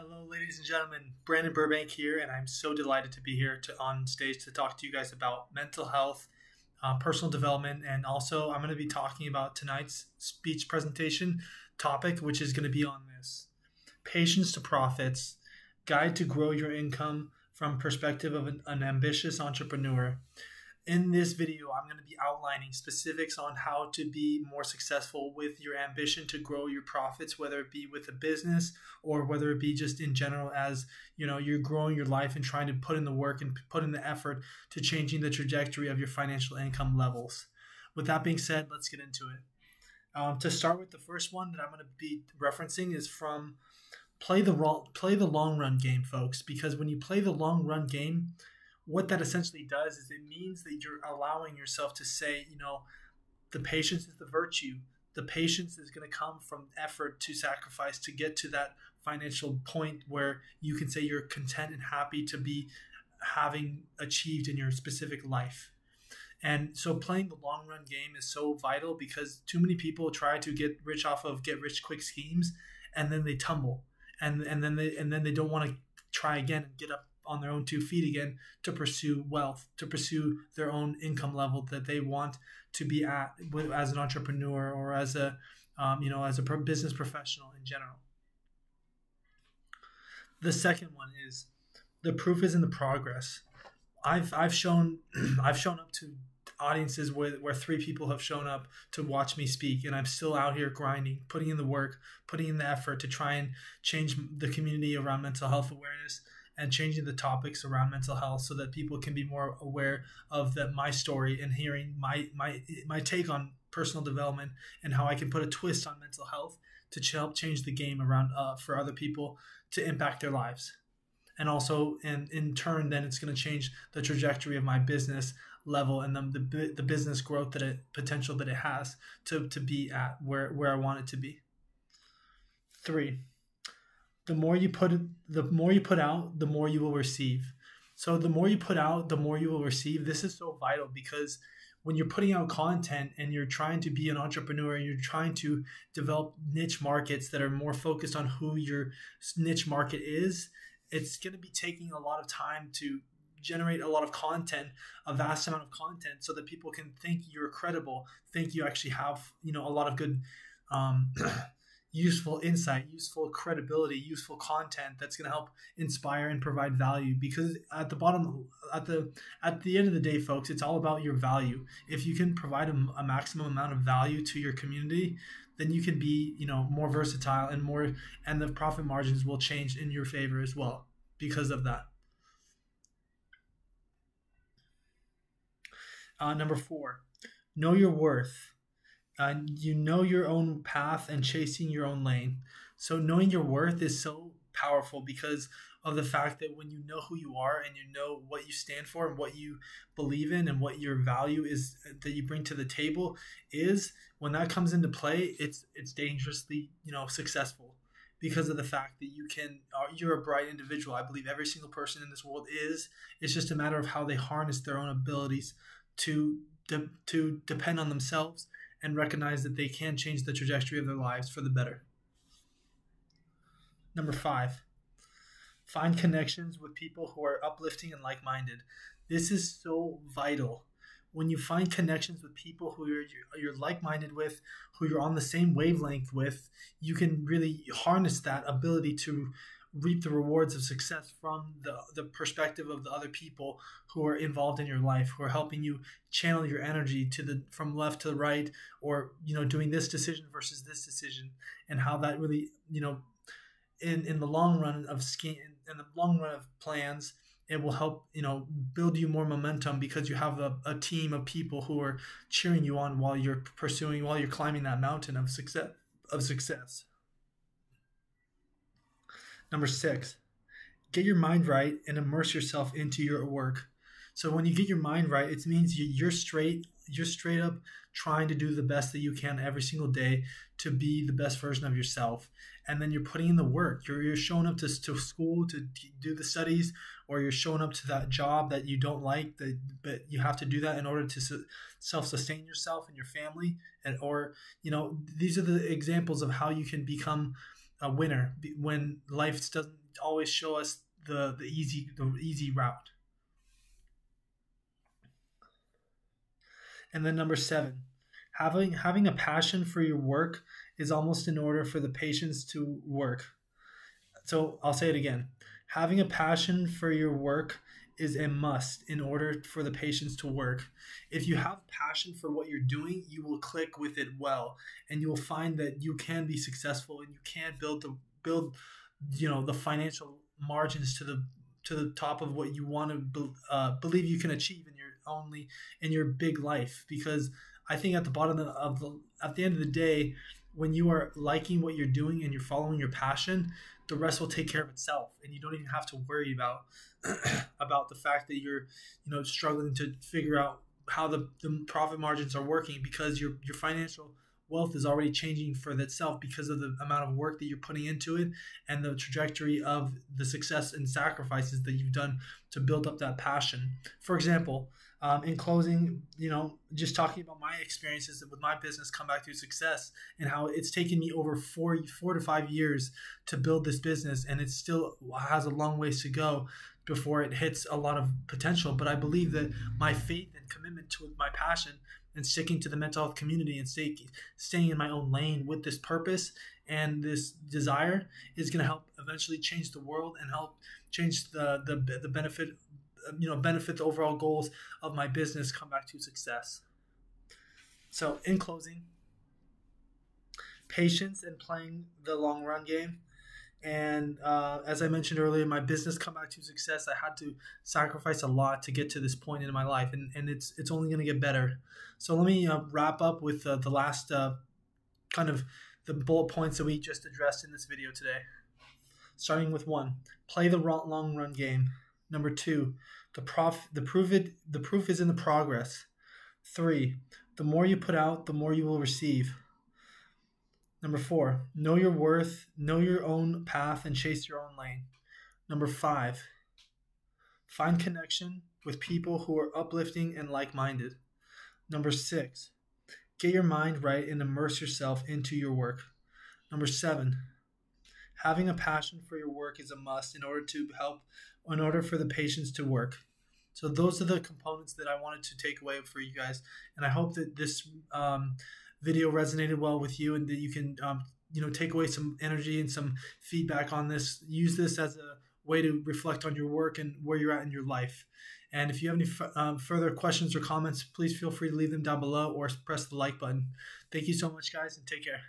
Hello, ladies and gentlemen. Brandon Burbank here, and I'm so delighted to be here on stage to talk to you guys about mental health, personal development, and also I'm going to be talking about tonight's speech presentation topic, which is going to be on this: patience to profits, guide to grow your income from perspective of an ambitious entrepreneur. In this video, I'm going to be outlining specifics on how to be more successful with your ambition to grow your profits, whether it be with a business or whether it be just in general as you're growing your life and trying to put in the work and put in the effort to changing the trajectory of your financial income levels. With that being said, let's get into it. To start with, the first one that I'm going to be referencing is from play the long run game, folks, because when you play the long run game, what that essentially does is it means that you're allowing yourself to say, the patience is the virtue. The patience is going to come from effort to sacrifice to get to that financial point where you can say you're content and happy to be having achieved in your specific life. And so playing the long run game is so vital because too many people try to get rich off of get rich quick schemes, and then they tumble, and then they don't want to try again and get up on their own 2 feet again to pursue wealth, to pursue their own income level that they want to be at as an entrepreneur or as a business professional in general. The second one is the proof is in the progress. I've shown up to audiences where 3 people have shown up to watch me speak, and I'm still out here grinding, putting in the work, putting in the effort to try and change the community around mental health awareness and changing the topics around mental health so that people can be more aware of my story and hearing my take on personal development and how I can put a twist on mental health to help change the game around for other people to impact their lives. And also, in turn, then it's going to change the trajectory of my business level and the business growth potential that it has to be at where I want it to be. 3. The more you put out, the more you will receive. So the more you put out, the more you will receive. This is so vital because when you're putting out content and you're trying to be an entrepreneur and you're trying to develop niche markets that are more focused on who your niche market is, it's going to be taking a lot of time to generate a lot of content, a vast amount of content, so that people can think you're credible, think you actually have, a lot of good useful insight, useful credibility, useful content that's going to help inspire and provide value. Because at the end of the day, folks, it's all about your value. If you can provide a maximum amount of value to your community, then you can be, more versatile and the profit margins will change in your favor as well because of that. Number 4, know your worth. You know your own path and chasing your own lane. So knowing your worth is so powerful because of the fact that when you know who you are and you know what you stand for and what you believe in and what your value is that you bring to the table is, when that comes into play, it's dangerously, successful because of the fact that you're a bright individual. I believe every single person in this world is. It's just a matter of how they harness their own abilities to depend on themselves and recognize that they can change the trajectory of their lives for the better. Number 5, find connections with people who are uplifting and like-minded. This is so vital. When you find connections with people who you're like-minded with, who you're on the same wavelength with, you can really harness that ability to reap the rewards of success from the perspective of the other people who are involved in your life, who are helping you channel your energy from left to the right, or doing this decision versus this decision, and how that really in the long run of plans, it will help build you more momentum because you have a team of people who are cheering you on while you're climbing that mountain of success. Number 6, get your mind right and immerse yourself into your work. So when you get your mind right, it means you're straight up trying to do the best that you can every single day to be the best version of yourself. And then you're putting in the work. You're showing up to school to do the studies, or you're showing up to that job that you don't like, but you have to do that in order to self-sustain yourself and your family. These are the examples of how you can become a winner when life doesn't always show us the easy route. And then number seven, having a passion for your work is almost in order for the patients to work. So I'll say it again. Having a passion for your work is a must in order for the patients to work. If you have passion for what you're doing, you will click with it well, and you will find that you can be successful and you can build the financial margins to the top of what you want to believe you can achieve in your only in your big life. Because I think at the bottom of the at the end of the day, when you are liking what you're doing and you're following your passion, the rest will take care of itself, and you don't even have to worry about about the fact that you're struggling to figure out how the profit margins are working, because your financial wealth is already changing for itself because of the amount of work that you're putting into it and the trajectory of the success and sacrifices that you've done to build up that passion. For example, in closing, just talking about my experiences with my business Come Back to Success, and how it's taken me over 4 to 5 years to build this business, and it still has a long ways to go before it hits a lot of potential. But I believe that my faith and commitment to my passion and sticking to the mental health community and staying in my own lane with this purpose and this desire is going to help eventually change the world and help change the benefit the overall goals of my business Come Back to Success. So in closing, patience and playing the long run game. And as I mentioned earlier, my business Come Back to Success, I had to sacrifice a lot to get to this point in my life, and it's only going to get better. So let me wrap up with the last kind of the bullet points that we just addressed in this video today. Starting with 1, play the long run game. Number 2, the proof is in the progress. 3, the more you put out, the more you will receive. Number 4, know your worth, know your own path, and chase your own lane. Number 5, find connection with people who are uplifting and like-minded. Number 6, get your mind right and immerse yourself into your work. Number 7, having a passion for your work is a must in order for the patients to work. So those are the components that I wanted to take away for you guys, and I hope that this video resonated well with you, and that you can take away some energy and some feedback on this. Use this as a way to reflect on your work and where you're at in your life. And if you have any further questions or comments, please feel free to leave them down below or press the like button. Thank you so much, guys, and take care.